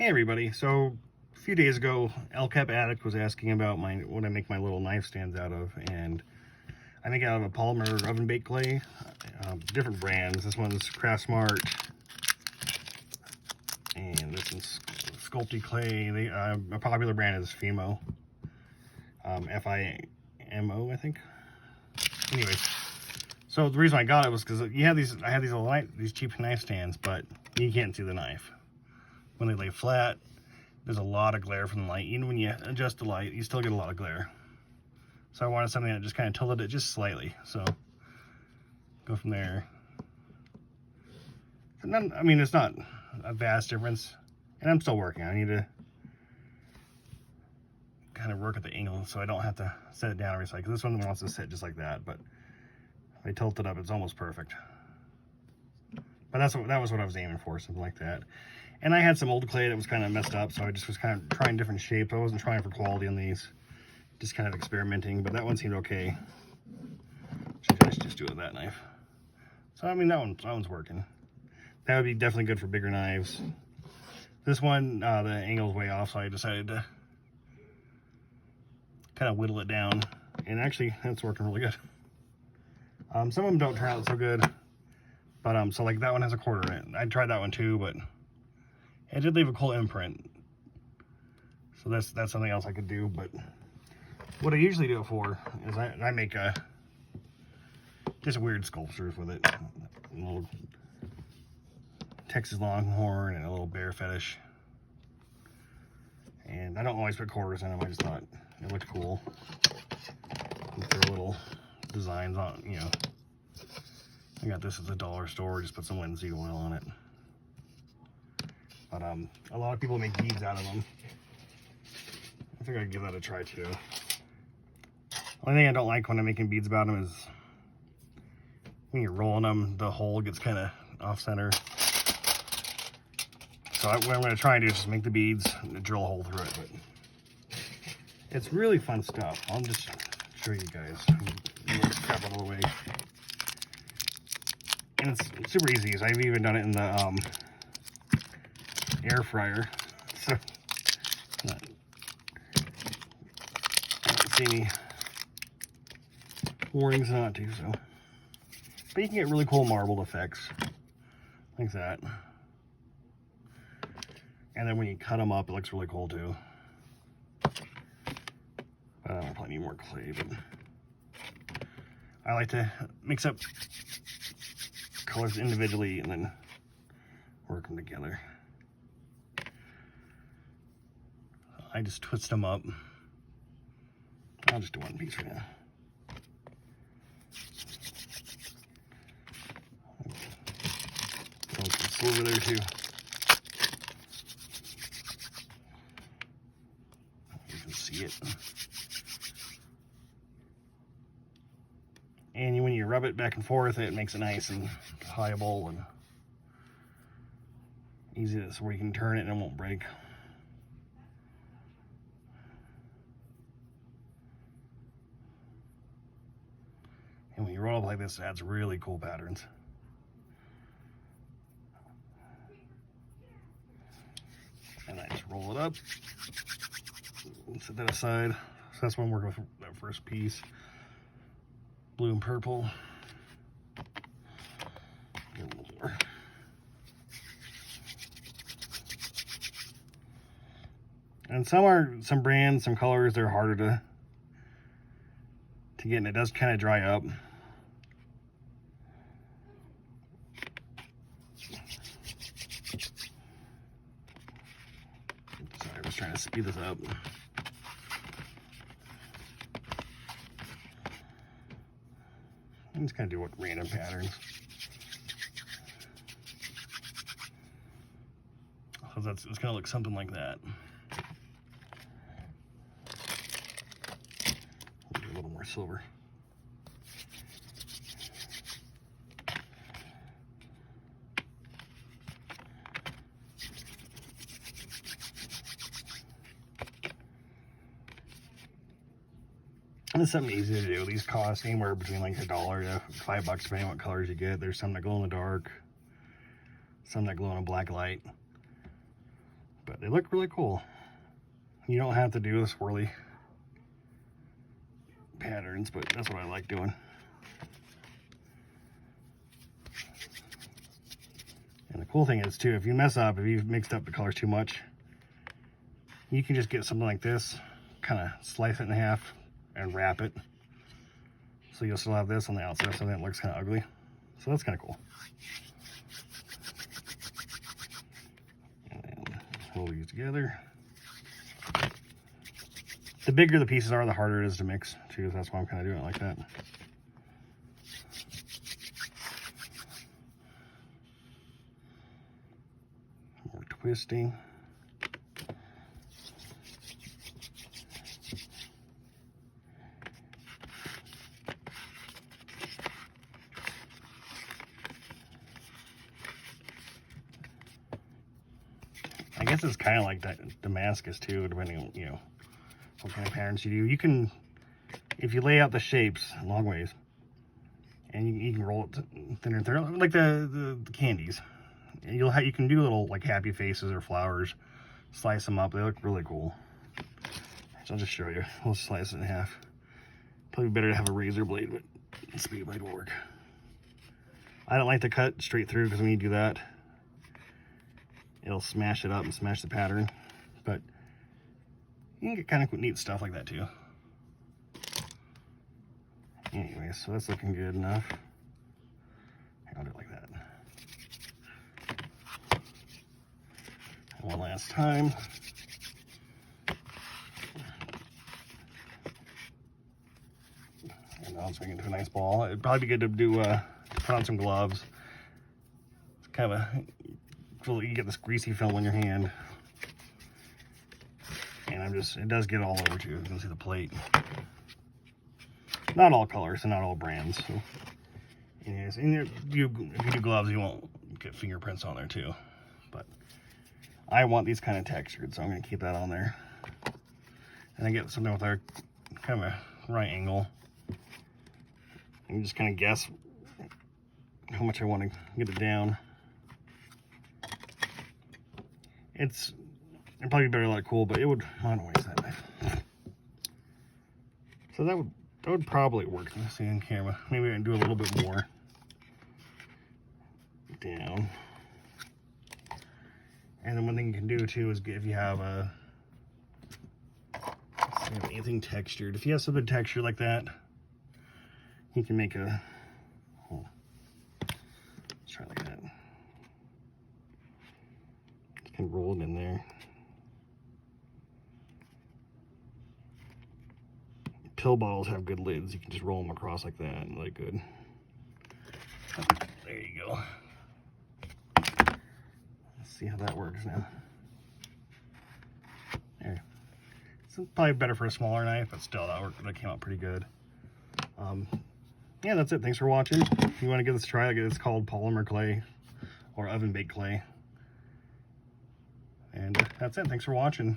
Hey everybody, so a few days ago LCAP Addict was asking about what I make my little knife stands out of, and I make it out of a polymer oven baked clay, different brands. This one's Craft Smart, and this is Sculpty Clay. A popular brand is Fimo, F-I-M-O, I think. Anyways, so the reason I got it was because I had these these cheap knife stands, but you can't see the knife. When they lay flat, there's a lot of glare from the light. Even when you adjust the light, you still get a lot of glare. So I wanted something that just kind of tilted it just slightly. So go from there. I mean, it's not a vast difference, and I'm still working. I need to kind of work at the angle so I don't have to set it down every cycle. This one wants to sit just like that, but if I tilt it up, it's almost perfect. But that was what I was aiming for, something like that. And I had some old clay that was kind of messed up, so I just was kind of trying different shapes. I wasn't trying for quality on these, just kind of experimenting, but that one seemed okay. I should just do it with that knife. So I mean, that one's working. That would be definitely good for bigger knives. This one, the angle's way off, so I decided to kind of whittle it down, and actually that's working really good. Some of them don't turn out so good, but so like that one has a quarter in it. I tried that one too, but it did leave a cool imprint. So that's something else I could do. But what I usually do it for is I make just weird sculptures with it. A little Texas Longhorn and a little bear fetish. And I don't always put quarters in them. I just thought it looked cool. And throw little designs on, you know. I got this at the dollar store. Just put some linseed oil on it. But a lot of people make beads out of them. I think I'd give that a try too. Only thing I don't like when I'm making beads about them is when you're rolling them, the hole gets kind of off center. So what I'm going to try and do is just make the beads and drill a hole through it. But it's really fun stuff. I'll just show you guys. Grab it all the way. And it's super easy. I've even done it in the air fryer, so I don't see any warnings not to. So, but you can get really cool marbled effects like that, and then when you cut them up, it looks really cool too. I probably need more clay, but I like to mix up colors individually and then work them together. I just twist them up. I'll just do one piece right now. Throw some silver there too. You can see it. And when you rub it back and forth, it makes it nice and pliable and easy, so where you can turn it and it won't break. And when you roll up like this, it adds really cool patterns. And I just roll it up and set that aside. So that's what I'm working with that first piece. Blue and purple. Get a little more. And some brands, some colors, they're harder to get, and it does kind of dry up. Sorry, I was trying to speed this up. I'm just gonna do what random patterns. So it's gonna look something like that. Do a little more silver. And it's something easy to do. These cost anywhere between like $1 to $5, depending on what colors you get. There's some that glow in the dark, some that glow in a black light. But they look really cool. You don't have to do the swirly patterns, but that's what I like doing. And the cool thing is too, if you mess up, if you've mixed up the colors too much, you can just get something like this, kind of slice it in half and wrap it. So you'll still have this on the outside, so that looks kind of ugly. So that's kind of cool. And then hold these together. The bigger the pieces are, the harder it is to mix too. So that's why I'm kind of doing it like that. More twisting. I guess it's kind of like that Damascus too, depending on, you know, what kind of patterns you do. You can, if you lay out the shapes long ways, and you can roll it thinner and thinner, like the candies. And you can do little like happy faces or flowers, slice them up. They look really cool. So I'll just show you. We'll slice it in half. Probably better to have a razor blade, but a speed blade will work. I don't like to cut straight through because when you do that, it'll smash it up and smash the pattern. But you can get kind of neat stuff like that too. Anyway, so that's looking good enough. I'll do it like that. One last time. And I'll just make it into a nice ball. It'd probably be good to do to put on some gloves. It's kind of you get this greasy film on your hand. And it does get all over too. You can see the plate. Not all colors and not all brands. So anyways, and if you do gloves, you won't get fingerprints on there too. But I want these kind of textured, so I'm going to keep that on there. And I get something with our kind of a right angle. And just kind of guess how much I want to get it down. It'd probably be better like cool, but it would, I don't waste that knife. So that would probably work. Let's see on camera. Maybe I can do a little bit more down. And then one thing you can do too is if you have anything textured. If you have something textured like that, you can make let's try like that. You can roll it in there. Pill bottles have good lids. You can just roll them across like that and look good. There you go. Let's see how that works now. There. It's probably better for a smaller knife, but still that came out pretty good. Yeah, that's it. Thanks for watching. If you want to give this a try, it's called Polymer clay or oven baked clay. And that's it. Thanks for watching.